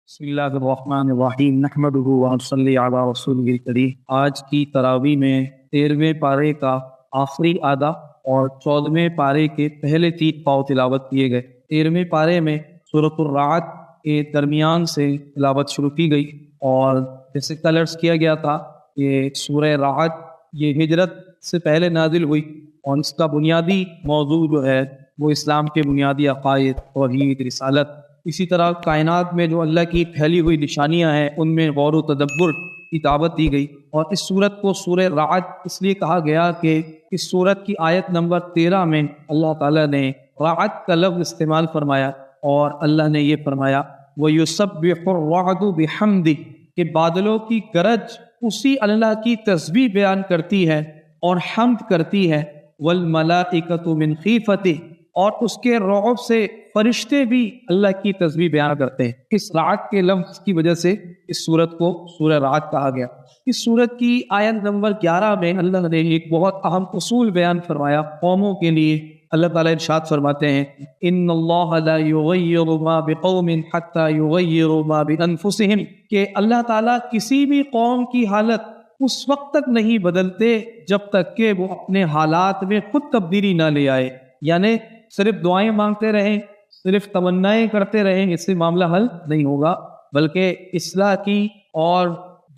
بسم اللہ الرحمن الرحیم نحمدہ ونصلی علی رسولہ الکریم۔ آج کی تراویح میں 13ویں پارے کا آخری آدھا اور 14ویں پارے کے پہلے 3 پاؤں تلاوت کیے گئے۔ 13ویں پارے میں سورۃ الرعد کے درمیان سے تلاوت شروع کی گئی، اور جیسے کلرز کیا گیا تھا کہ سورہ رعد یہ ہجرت سے پہلے نازل ہوئی، اور اس کا بنیادی موضوع جو ہے وہ اسلام کے بنیادی عقائد، توحید، رسالت، اسی طرح کائنات میں جو اللہ کی پھیلی ہوئی نشانیاں ہیں ان میں غور و تدبر کی دعوت دی گئی۔ اور اس سورت کو سورہ رعد اس لیے کہا گیا کہ اس سورت کی آیت نمبر 13 میں اللہ تعالیٰ نے رعد کا لفظ استعمال فرمایا، اور اللہ نے یہ فرمایا وَيُسَبِّحُ الرَّعْدُ بِحَمْدِهِ کہ بادلوں کی گرج اسی اللہ کی تسبیح بیان کرتی ہے اور حمد کرتی ہے، وَالْمَلَائِكَةُ مِنْ خِيفَتِهِ اور اس کے رعب سے فرشتے بھی اللہ کی تسبیح بیان کرتے ہیں۔ اس رعد کے لفظ کی وجہ سے اس سورت کو سورہ رعد کہا گیا۔ اس سورت کی آیت نمبر 11 میں اللہ نے ایک بہت اہم اصول بیان فرمایا قوموں کے لیے۔ اللہ تعالیٰ ارشاد فرماتے ہیں ان اللہ لا یغیر ما بقوم حتی یغیروا ما بانفسہم کہ اللہ تعالیٰ کسی بھی قوم کی حالت اس وقت تک نہیں بدلتے جب تک کہ وہ اپنے حالات میں خود تبدیلی نہ لے آئے۔ یعنی صرف دعائیں مانگتے رہیں، صرف تمنائیں کرتے رہیں، اس سے معاملہ حل نہیں ہوگا، بلکہ اصلاح کی اور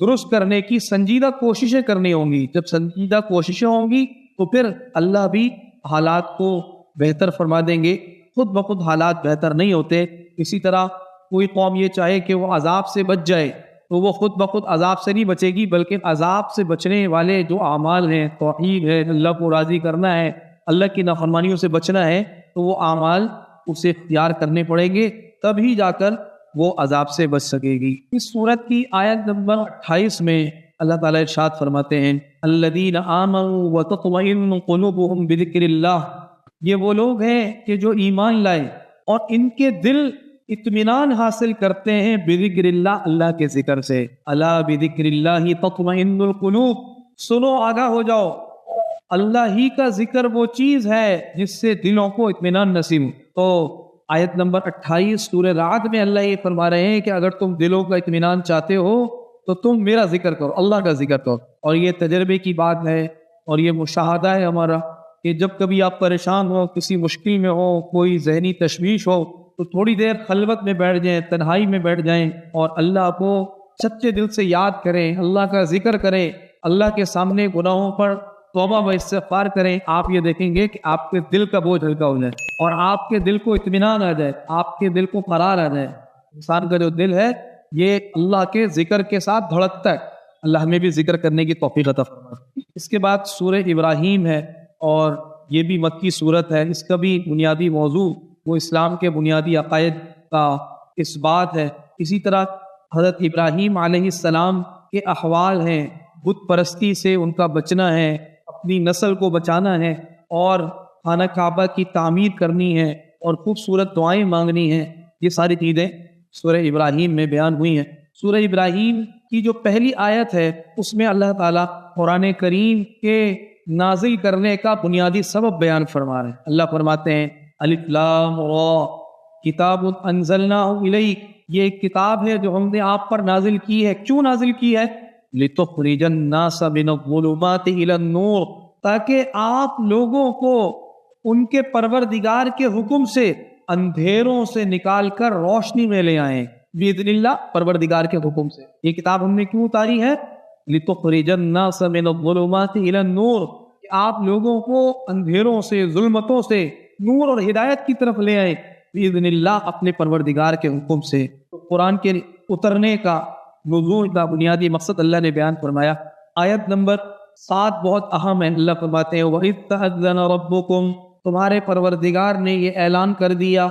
درست کرنے کی سنجیدہ کوششیں کرنی ہوں گی۔ جب سنجیدہ کوششیں ہوں گی تو پھر اللہ بھی حالات کو بہتر فرما دیں گے۔ خود بخود حالات بہتر نہیں ہوتے۔ اسی طرح کوئی قوم یہ چاہے کہ وہ عذاب سے بچ جائے تو وہ خود بخود عذاب سے نہیں بچے گی، بلکہ عذاب سے بچنے والے جو اعمال ہیں، توحید ہے، اللہ کو راضی کرنا ہے، اللہ کی نافرمانیوں سے بچنا ہے، تو وہ اعمال اسے اختیار کرنے پڑیں گے، تب ہی جا کر وہ عذاب سے بچ سکے گی۔ اس سورت کی آیت نمبر 28 میں اللہ تعالیٰ ارشاد فرماتے ہیں الذین آمنوا وتطمئن قلوبهم بذکر اللہ یہ وہ لوگ ہیں کہ جو ایمان لائے اور ان کے دل اطمینان حاصل کرتے ہیں بذکر اللہ، اللہ کے ذکر سے۔ الا بذکر اللہ تطمئن القلوب سنو، آگاہ ہو جاؤ، اللہ ہی کا ذکر وہ چیز ہے جس سے دلوں کو اطمینان نصیب ہو۔ تو آیت نمبر 28 سورہ رعد میں اللہ یہ فرما رہے ہیں کہ اگر تم دلوں کا اطمینان چاہتے ہو تو تم میرا ذکر کرو، اللہ کا ذکر کرو۔ اور یہ تجربے کی بات ہے اور یہ مشاہدہ ہے ہمارا کہ جب کبھی آپ پریشان ہو، کسی مشکل میں ہو، کوئی ذہنی تشویش ہو، تو تھوڑی دیر خلوت میں بیٹھ جائیں، تنہائی میں بیٹھ جائیں اور اللہ کو سچے دل سے یاد کریں، اللہ کا ذکر کریں، اللہ کے سامنے گناہوں پر توبہ و استغفار کریں۔ آپ یہ دیکھیں گے کہ آپ کے دل کا بوجھ ہلکا ہو جائے اور آپ کے دل کو اطمینان آ جائے، آپ کے دل کو قرار آ جائے۔ انسان کا جو دل ہے یہ اللہ کے ذکر کے ساتھ دھڑکتا ہے۔ اللہ ہمیں بھی ذکر کرنے کی توفیق عطا فرمائے۔ اس کے بعد سورہ ابراہیم ہے، اور یہ بھی مکی سورت ہے۔ اس کا بھی بنیادی موضوع وہ اسلام کے بنیادی عقائد کا اثبات ہے۔ اسی طرح حضرت ابراہیم علیہ السلام کے احوال ہیں، بت پرستی سے ان کا بچنا ہے، اپنی نسل کو بچانا ہے، اور خانہ کعبہ کی تعمیر کرنی ہے، اور خوبصورت دعائیں مانگنی ہیں۔ یہ ساری چیزیں سورہ ابراہیم میں بیان ہوئی ہیں۔ سورہ ابراہیم کی جو پہلی آیت ہے اس میں اللہ تعالیٰ قرآن کریم کے نازل کرنے کا بنیادی سبب بیان فرما رہے ہیں۔ اللہ فرماتے ہیں الف لام را کتاب انزلناہ الیک یہ ایک کتاب ہے جو ہم نے آپ پر نازل کی ہے۔ کیوں نازل کی ہے؟ لِتُخْرِجَ النَّاسَ مِنَ الظُّلُمَاتِ إِلَى النُّورِ تاکہ آپ لوگوں کو ان کے پروردگار کے حکم سے اندھیروں سے نکال کر روشنی میں لے آئیں، بِإِذْنِ اللہ، پروردگار کے حکم سے۔ یہ کتاب ہم نے کیوں اتاری ہے؟ لِتُخْرِجَ النَّاسَ مِنَ الظُّلُمَاتِ إِلَى النُّورِ کہ آپ لوگوں کو اندھیروں سے، ظلمتوں سے نور اور ہدایت کی طرف لے آئیں، بِإِذْنِ اللہ، اپنے پروردگار کے حکم سے۔ تو قرآن کے اترنے کا، نزول کا بنیادی مقصد اللہ نے بیان فرمایا۔ آیت نمبر 7 بہت اہم ہے۔ اللہ فرماتے ہیں وَإِذْ تَأَذَّنَ رَبُّكُمْ تمہارے پروردگار نے یہ اعلان کر دیا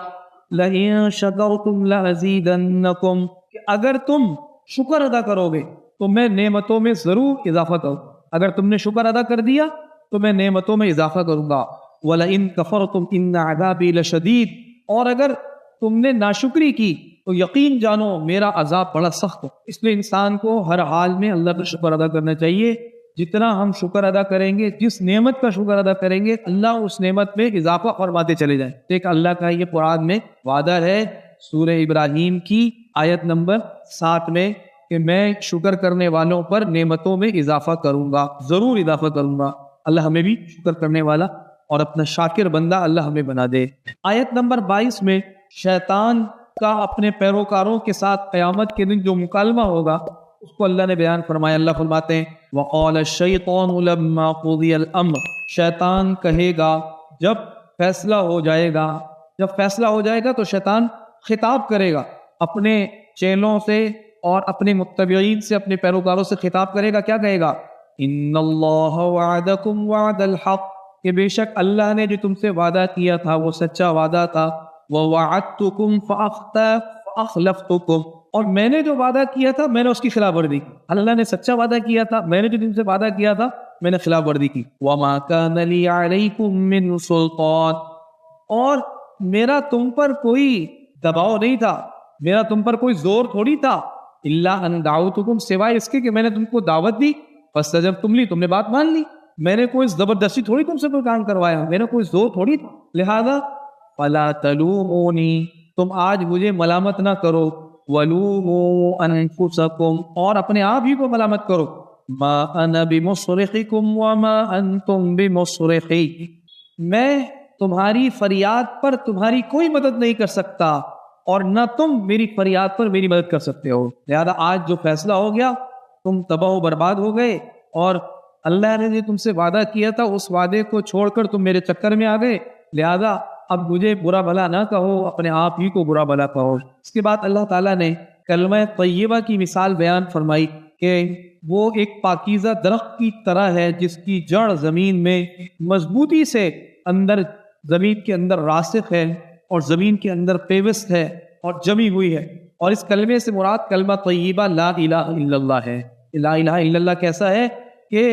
لَئِن شَكَرْتُمْ لَأَزِيدَنَّكُمْ کہ اگر تم شکر ادا کرو گے تو میں نعمتوں میں ضرور اضافہ کروں۔ اگر تم نے شکر ادا کر دیا تو میں نعمتوں میں اضافہ کروں گا۔ وَلَئِن كَفَرْتُمْ إِنَّ عَذَابِي لَشَدِيدٌ اور اگر تم نے ناشکری کی تو یقین جانو میرا عذاب بڑا سخت ہے۔ اس لیے انسان کو ہر حال میں اللہ کا شکر ادا کرنا چاہیے۔ جتنا ہم شکر ادا کریں گے، جس نعمت کا شکر ادا کریں گے، اللہ اس نعمت میں اضافہ فرماتے چلے جائیں۔ ایک اللہ کا یہ قرآن میں وعدہ ہے۔ سورہ ابراہیم کی آیت نمبر 7 میں کہ میں شکر کرنے والوں پر نعمتوں میں اضافہ کروں گا، ضرور اضافہ کروں گا۔ اللہ ہمیں بھی شکر کرنے والا اور اپنا شاکر بندہ اللہ ہمیں بنا دے۔ آیت نمبر 22 میں شیطان کا اپنے پیروکاروں کے ساتھ قیامت کے دن جو مکالمہ ہوگا اس کو اللہ نے بیان فرمایا۔ اللہ فرماتے ہیں وَقَالَ الشَّيْطَانُ لَمَّا قُضِيَ الْأَمْرُ، شیطان کہے گا جب فیصلہ ہو جائے گا، جب فیصلہ ہو جائے گا تو شیطان خطاب کرے گا اپنے چیلوں سے اور اپنے متبعین سے، اپنے پیروکاروں سے خطاب کرے گا۔ کیا کہے گا؟ ان اللہ وعدکم وعد الحق، کہ بے شک اللہ نے جو تم سے وعدہ کیا تھا وہ سچا وعدہ تھا۔ ووعدتکم فاخلفتکم، اور میں نے جو وعدہ کیا تھا میں نے اس کی خلاف ورزی کی۔ اللہ نے سچا وعدہ کیا تھا، میں نے جو تم سے وعدہ کیا تھا میں نے خلاف ورزی کی۔ وما کان لی علیکم من سلطان، اور میرا تم پر کوئی دباؤ نہیں تھا، میرا تم پر کوئی زور تھوڑی تھا۔ الا ان دعوتکم، سوائے اس کے کہ میں نے تم کو دعوت دی، فاستجبتم لی، تم نے بات مان لی۔ میں نے کوئی زبردستی تھوڑی تم سے کوئی کام کروایا، میں نے کوئی زور تھوڑی تھا۔ لہذا فلا تلومونی، تم آج مجھے ملامت نہ کرو، ولوموا انفسکم، اور اپنے آپ ہی کو ملامت کرو۔ ما انا بمصرخکم وما انتم بمصرخی، میں تمہاری فریاد پر تمہاری کوئی مدد نہیں کر سکتا اور نہ تم میری فریاد پر میری مدد کر سکتے ہو۔ لہذا آج جو فیصلہ ہو گیا تم تباہ و برباد ہو گئے، اور اللہ نے جو تم سے وعدہ کیا تھا اس وعدے کو چھوڑ کر تم میرے چکر میں آ گئے، لہذا اب مجھے برا بھلا نہ کہو، اپنے آپ ہی کو برا بھلا کہو۔ اس کے بعد اللہ تعالیٰ نے کلمہ طیبہ کی مثال بیان فرمائی کہ وہ ایک پاکیزہ درخت کی طرح ہے جس کی جڑ زمین میں مضبوطی سے اندر زمین کے اندر راسخ ہے اور زمین کے اندر پیوست ہے اور جمی ہوئی ہے۔ اور اس کلمے سے مراد کلمہ طیبہ لا الہ الا اللہ ہے۔ لا الہ الا اللہ کیسا ہے کہ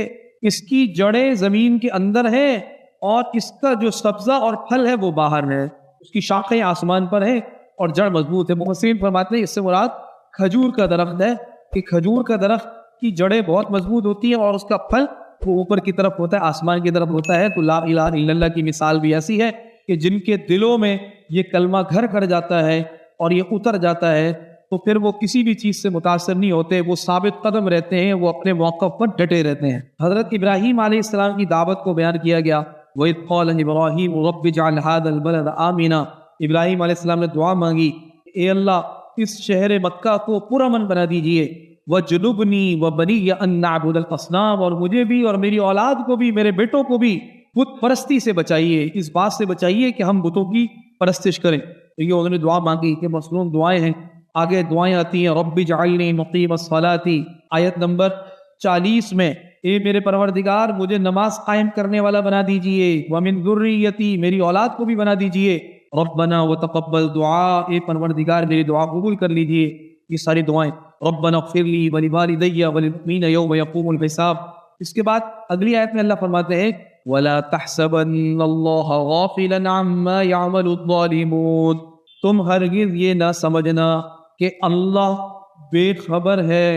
اس کی جڑیں زمین کے اندر ہیں اور اس کا جو سبزہ اور پھل ہے وہ باہر ہے، اس کی شاخیں آسمان پر ہیں اور جڑ مضبوط ہے۔ مفسرین فرماتے ہیں اس سے مراد کھجور کا درخت ہے کہ کھجور کا درخت کی جڑیں بہت مضبوط ہوتی ہیں اور اس کا پھل وہ اوپر کی طرف ہوتا ہے، آسمان کی طرف ہوتا ہے۔ تو لا الہ الا اللہ کی مثال بھی ایسی ہے کہ جن کے دلوں میں یہ کلمہ گھر کر جاتا ہے اور یہ اتر جاتا ہے تو پھر وہ کسی بھی چیز سے متاثر نہیں ہوتے، وہ ثابت قدم رہتے ہیں، وہ اپنے موقف پر ڈٹے رہتے ہیں۔ حضرت ابراہیم علیہ السلام کی دعوت کو بیان کیا گیا، وَإِذْ قَالَ إِبْرَاهِيمُ رَبِّ اجْعَلْ هَٰذَا الْبَلَدَ آمِنًا، ابراہیم علیہ السلام نے دعا مانگی، اے اللہ اس شہر مکہ کو پرامن بنا دیجئے، وَجْنُبْنِي وَبَنِيَّ أَن نَّعْبُدَ الْأَصْنَامَ، اور مجھے بھی اور میری اولاد کو بھی، میرے بیٹوں کو بھی بت پرستی سے بچائیے، اس بات سے بچائیے کہ ہم بتوں کی پرستش کریں۔ تو یہ انہوں نے دعا مانگی کہ مصنون دعائیں ہیں۔ آگے دعائیں آتی ہیں، رب اجعلنی مقیم الصلاۃ، آیت نمبر 40 میں، اے میرے پروردگار مجھے نماز قائم کرنے والا بنا دیجئے، ومن ذریتی، میری اولاد کو بھی بنا دیجئے، ربنا وتقبل دعا، اے پروردگار میری دعا قبول کر لیجئے۔ یہ ساری دعائیں، ربنا اغفر لی ولوالدی وللمؤمنین یوم یقوم الحساب۔ اس کے بعد اگلی آیت میں اللہ فرماتے ہیں وَلَا تَحْسَبَنَّ اللَّهَ غَافِلًا عَمَّا يَعْمَلُ الظَّالِمُونَ، تم ہرگز یہ نہ سمجھنا کہ اللہ بے خبر ہے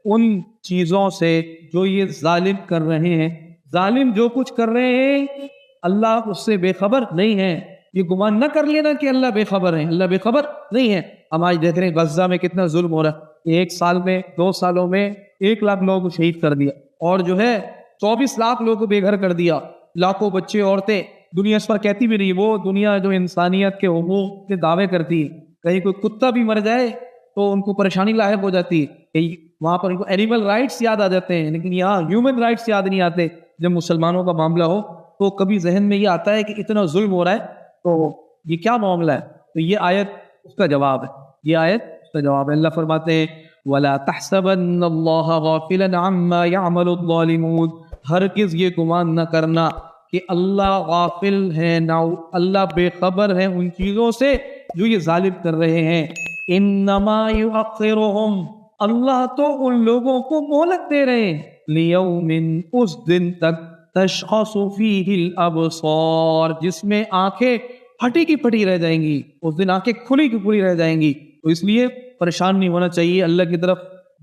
ان چیزوں سے جو یہ ظالم کر رہے ہیں۔ ظالم جو کچھ کر رہے ہیں اللہ اس سے بے خبر نہیں ہے۔ یہ گمان نہ کر لینا کہ اللہ بے خبر ہے، اللہ بے خبر نہیں ہے۔ ہم آج دیکھ رہے ہیں غزہ میں کتنا ظلم ہو رہا ہے، 1 سال میں 2 سالوں میں 1 لاکھ لوگوں کو شہید کر دیا، اور جو ہے 24 لاکھ لوگوں کو بے گھر کر دیا، لاکھوں بچے عورتیں۔ دنیا اس پر کہتی بھی نہیں، وہ دنیا جو انسانیت کے حقوق کے دعوے کرتی ہے، کہیں کوئی کتا بھی مر جائے تو ان کو پریشانی لاحق ہو جاتی ہے، کہ وہاں پر ان کو اینیمل رائٹس یاد آ جاتے ہیں، لیکن یہاں ہیومن رائٹس یاد نہیں آتے۔ جب مسلمانوں کا معاملہ ہو تو کبھی ذہن میں یہ آتا ہے کہ اتنا ظلم ہو رہا ہے تو یہ کیا معاملہ ہے؟ تو یہ آیت اس کا جواب ہے، یہ آیت اس کا جواب ہے۔ اللہ فرماتے ہیں وَلَا تَحْسَبَنَّ اللَّهَ غَافِلًا عَمَّا يَعْمَلُ الظَّالِمُونَ، ہرگز یہ گمان نہ کرنا کہ اللہ غافل ہے، نہ اللہ بے خبر ہے ان چیزوں سے جو یہ ظالم کر رہے ہیں۔ انما یؤخرہم، اللہ تو ان لوگوں کو مہلت دے رہے ہیں، لیوم، اس دن تک، تشخص فیہ الابصار، جس میں آنکھیں پھٹی کی پھٹی رہ جائیں گی، اس دن آنکھیں کھلی کی کھلی رہ جائیں گی۔ تو اس لیے پریشان نہیں ہونا چاہیے، اللہ کی طرف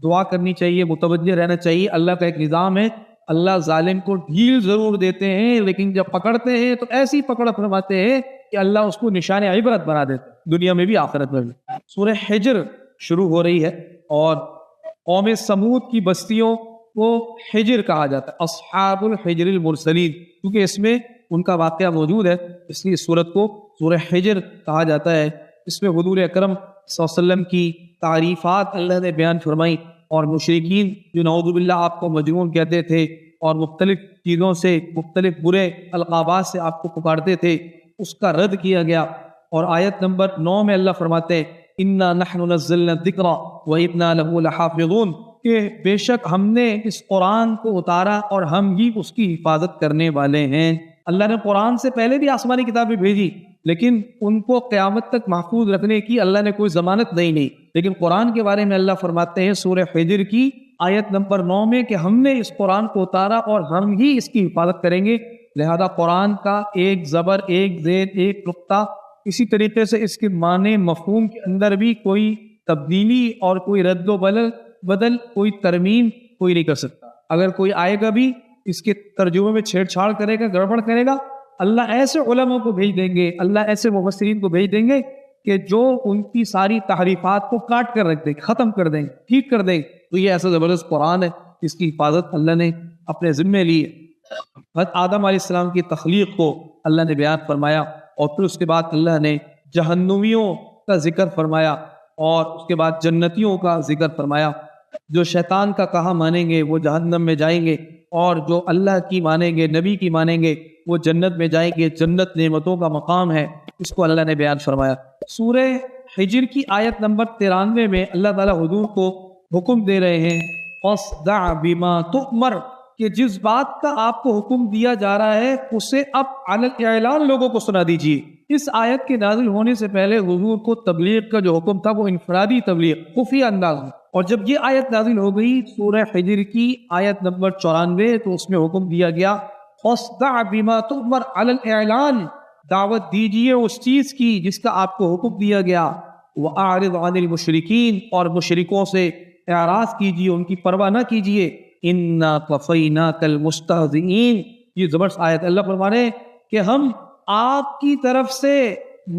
دعا کرنی چاہیے، متوجہ رہنا چاہیے۔ اللہ کا ایک نظام ہے، اللہ ظالم کو ڈھیل ضرور دیتے ہیں لیکن جب پکڑتے ہیں تو ایسی پکڑ فرماتے ہیں کہ اللہ اس کو نشان عبرت بنا دیتے، دنیا میں بھی آخرت میں بھی۔ سورہ حجر شروع ہو رہی ہے، اور قوم سمود کی بستیوں کو حجر کہا جاتا ہے، اصحاب الحجر المرسلین، کیونکہ اس میں ان کا واقعہ موجود ہے، اس لیے اس سورت کو سورہ حجر کہا جاتا ہے۔ اس میں حضور اکرم صلی اللہ علیہ وسلم کی تعریفات اللہ نے بیان فرمائی، اور مشرکین جو نعوذ باللہ آپ کو مجنون کہتے تھے اور مختلف چیزوں سے، مختلف برے القابات سے آپ کو پکارتے تھے، اس کا رد کیا گیا۔ اور آیت نمبر 9 میں اللہ فرماتے ہیں اِنَّا نَحْنُ نَزَّلْنَا الذِّكْرَ وَإِنَّا لَهُ لَحَافِظُونَ، کہ بے شک ہم نے اس قرآن کو اتارا اور ہم ہی اس کی حفاظت کرنے والے ہیں۔ اللہ نے قرآن سے پہلے بھی آسمانی کتابیں بھیجی، لیکن ان کو قیامت تک محفوظ رکھنے کی اللہ نے کوئی ضمانت نہیں، لیکن قرآن کے بارے میں اللہ فرماتے ہیں سورہ حجر کی آیت نمبر 9 میں کہ ہم نے اس قرآن کو اتارا اور ہم ہی اس کی حفاظت کریں گے۔ لہذا قرآن کا ایک زبر، ایک زیر، ایک نقطہ، اسی طریقے سے اس کے معنی مفہوم کے اندر بھی کوئی تبدیلی اور کوئی رد و بدل، کوئی ترمیم کوئی نہیں کر سکتا۔ اگر کوئی آئے گا بھی اس کے ترجمے میں چھیڑ چھاڑ کرے گا، گڑبڑ کرے گا، اللہ ایسے علماء کو بھیج دیں گے، اللہ ایسے مفسرین کو بھیج دیں گے کہ جو ان کی ساری تحریفات کو کاٹ کر رکھ دیں گے، ختم کر دیں گے، ٹھیک کر دیں گے۔ تو یہ ایسا زبردست قرآن ہے جس کی حفاظت اللہ نے اپنے ذمے لی ہے۔ حضرت آدم علیہ السلام کی تخلیق کو اللہ نے بیان فرمایا، اور پھر اس کے بعد اللہ نے جہنمیوں کا ذکر فرمایا، اور اس کے بعد جنتیوں کا ذکر فرمایا۔ جو شیطان کا کہا مانیں گے وہ جہنم میں جائیں گے، اور جو اللہ کی مانیں گے، نبی کی مانیں گے، وہ جنت میں جائیں گے۔ جنت نعمتوں کا مقام ہے، اس کو اللہ نے بیان فرمایا۔ سورہ حجر کی آیت نمبر 93 میں اللہ تعالیٰ حضور کو حکم دے رہے ہیں فَاصْدَعْ بِمَا تُؤْمَرْ، کہ جس بات کا آپ کو حکم دیا جا رہا ہے اسے اب علی الاعلان لوگوں کو سنا دیجیے۔ اس آیت کے نازل ہونے سے پہلے حضور کو تبلیغ کا جو حکم تھا وہ انفرادی تبلیغ، خفیہ انداز میں، اور جب یہ آیت نازل ہو گئی سورہ حجر کی آیت نمبر 94 تو اس میں حکم دیا گیا فَاصْدَعْ بِمَا تُؤْمَرْ علی الاعلان، دعوت دیجیے اس چیز کی جس کا آپ کو حکم دیا گیا۔ وَأَعْرِضْ عَنِ الْمُشْرِكِينَ، اور مشرکوں سے اعراض کیجیے، ان کی پرواہ نہ کیجیے۔ اِنَّا كَفَيْنَاكَ الْمُسْتَهْزِئِينَ، یہ زبردست آیت اللہ فرمانے کہ ہم آپ کی طرف سے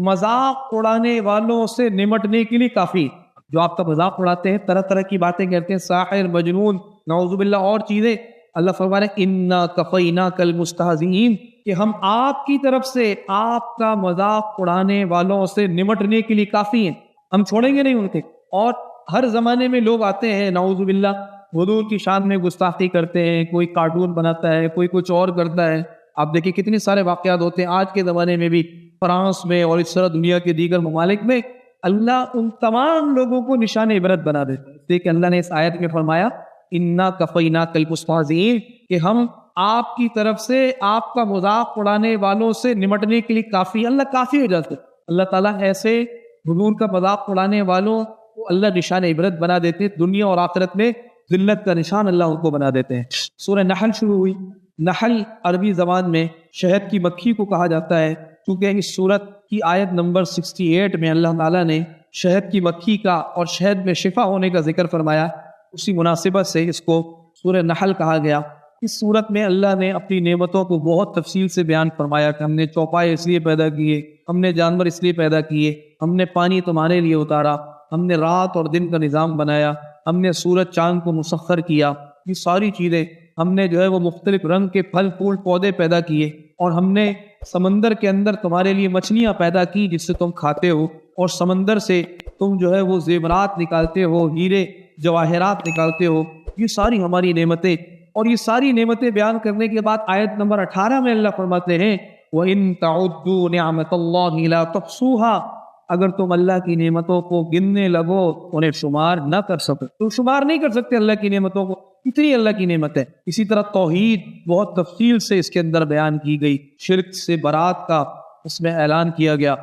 مذاق اڑانے والوں سے نمٹنے کے لیے کافی، جو آپ کا مذاق اڑاتے ہیں، طرح طرح کی باتیں کہتے ہیں، ساحر، مجنون، نعوذ باللہ اور چیزیں، اللہ فرمانے اِنَّا كَفَيْنَاكَ الْمُسْتَهْزِئِينَ، کہ ہم آپ کی طرف سے آپ کا مذاق اڑانے والوں سے نمٹنے کے لیے کافی ہیں، ہم چھوڑیں گے نہیں ان کے۔ اور ہر زمانے میں لوگ آتے ہیں نعوذ باللہ حضور کی شان میں گستاخی کرتے ہیں، کوئی کارٹون بناتا ہے، کوئی کچھ اور کرتا ہے۔ آپ دیکھیں کتنے سارے واقعات ہوتے ہیں آج کے زمانے میں بھی، فرانس میں اور اس طرح دنیا کے دیگر ممالک میں۔ اللہ ان تمام لوگوں کو نشان عبرت بنا دیتا ہے، دیکھ اللہ نے اس آیت میں فرمایا اِنَّا كَفَيْنَاكَ الْمُسْتَهْزِئِينَ، کہ ہم آپ کی طرف سے آپ کا مذاق اڑانے والوں سے نمٹنے کے لیے کافی، اللہ کافی ہو جاتے۔ اللہ تعالیٰ ایسے حضور کا مذاق اڑانے والوں کو اللہ نشان عبرت بنا دیتے، دنیا اور آخرت میں ذلت کا نشان اللہ ان کو بنا دیتے ہیں۔ سورہ نحل شروع ہوئی۔ نحل عربی زبان میں شہد کی مکھی کو کہا جاتا ہے، کیونکہ اس سورت کی آیت نمبر 68 میں اللہ تعالیٰ نے شہد کی مکھی کا اور شہد میں شفا ہونے کا ذکر فرمایا، اسی مناسبت سے اس کو سورہ نحل کہا گیا۔ اس صورت میں اللہ نے اپنی نعمتوں کو بہت تفصیل سے بیان فرمایا کہ ہم نے چوپائے اس لیے پیدا کیے، ہم نے جانور اس لیے پیدا کیے، ہم نے پانی تمہارے لیے اتارا، ہم نے رات اور دن کا نظام بنایا، ہم نے سورج چاند کو مسخر کیا، یہ ساری چیزیں ہم نے جو ہے وہ مختلف رنگ کے پھل پھول پودے پیدا کیے، اور ہم نے سمندر کے اندر تمہارے لیے مچھلیاں پیدا کی جس سے تم کھاتے ہو، اور سمندر سے تم جو ہے وہ زیورات نکالتے ہو، ہیرے جواہرات نکالتے ہو، یہ ساری ہماری نعمتیں۔ اور یہ ساری نعمتیں بیان کرنے کے بعد آیت نمبر 18 میں اللہ فرماتے ہیں وَإِن تَعُدُّوا نِعْمَةَ اللَّهِ لَا تُحْصُوهَا، اگر تم اللہ کی نعمتوں کو گننے لگو انہیں شمار نہ کر سکو، تو شمار نہیں کر سکتے اللہ کی نعمتوں کو، اتنی اللہ کی نعمت ہے۔ اسی طرح توحید بہت تفصیل سے اس کے اندر بیان کی گئی، شرک سے برات کا اس میں اعلان کیا گیا۔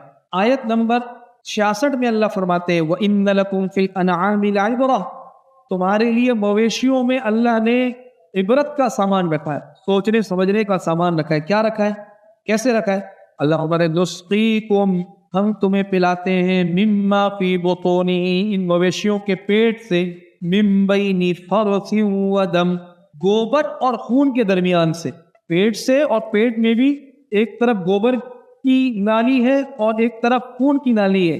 آیت نمبر 66 میں اللہ فرماتے ہیں وَإِنَّ لَكُمْ فِي الْأَنْعَامِ لَعِبْرَةً، تمہارے لیے مویشیوں میں اللہ نے عبرت کا سامان رکھا ہے، سوچنے سمجھنے کا سامان رکھا ہے۔ کیا رکھا ہے؟ کیسے رکھا ہے؟ اللہ ہمارے نسقیکم، ہم تمہیں پلاتے ہیں مما فی بطونہ، ان مویشیوں کے پیٹ سے، من بین فرث و دم، گوبر اور خون کے درمیان سے، پیٹ سے، اور پیٹ میں بھی ایک طرف گوبر کی نالی ہے اور ایک طرف خون کی نالی ہے،